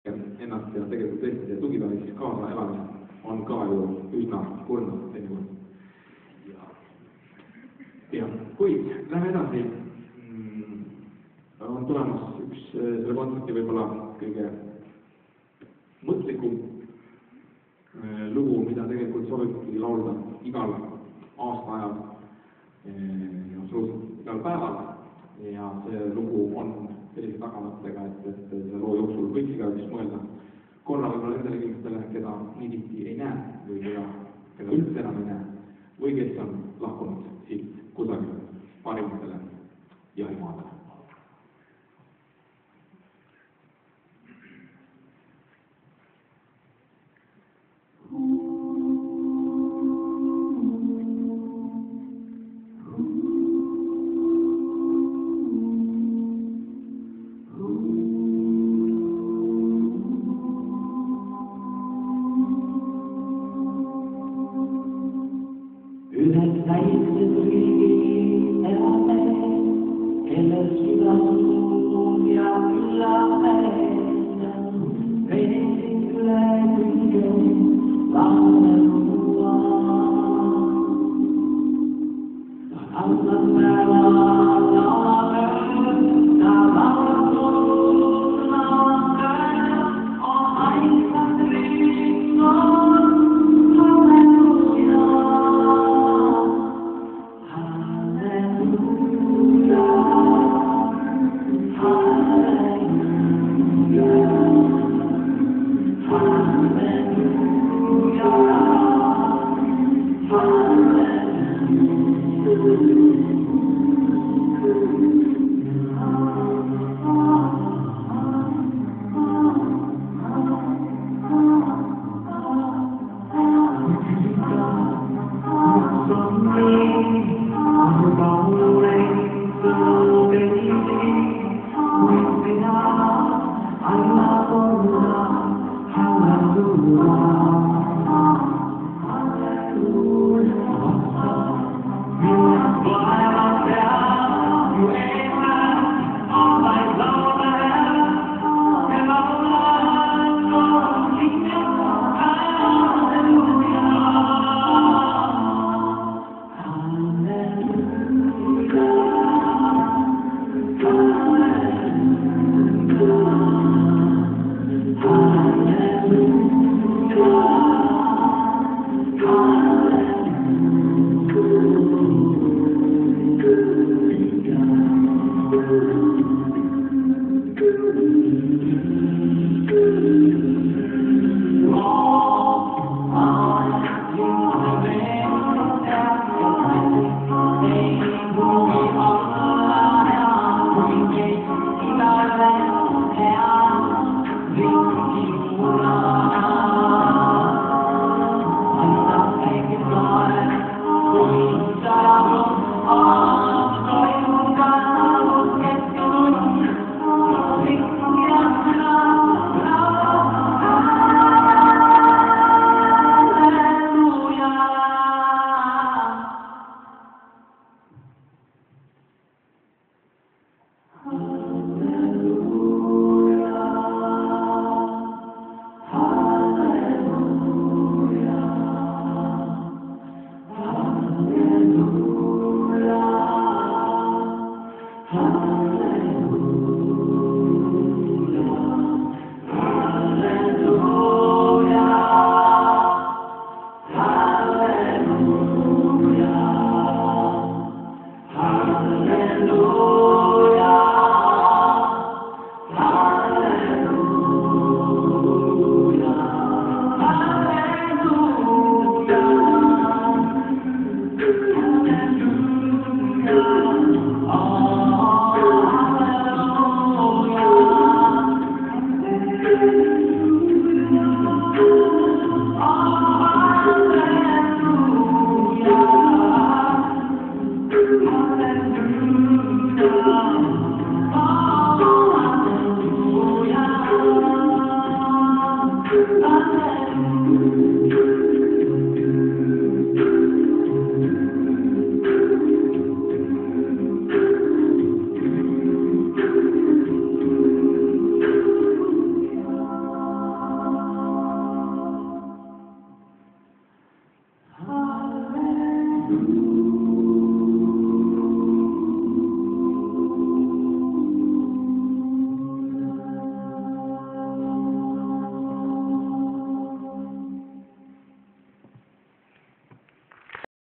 ennast ja tegelikult tõesti see tugitoimis kaasa elamine on ka ju üsna kurnav teinekord. Ja kuid lähme edasi. On tulemas üks selle kontserti võib-olla kõige mõtlikum lugu, mida tegelikult soovibki laulda igal aastaajal ja absoluutselt igal päeval. Ja see lugu on sellise tagamõttega, et selle loo jooksul võiks igaüks mõelda korra võib-olla nendele inimestele, keda nii tihti ei näe või keda üldse enam ei näe või kes on lahkunud siit kusagil parimatele jahimaadele.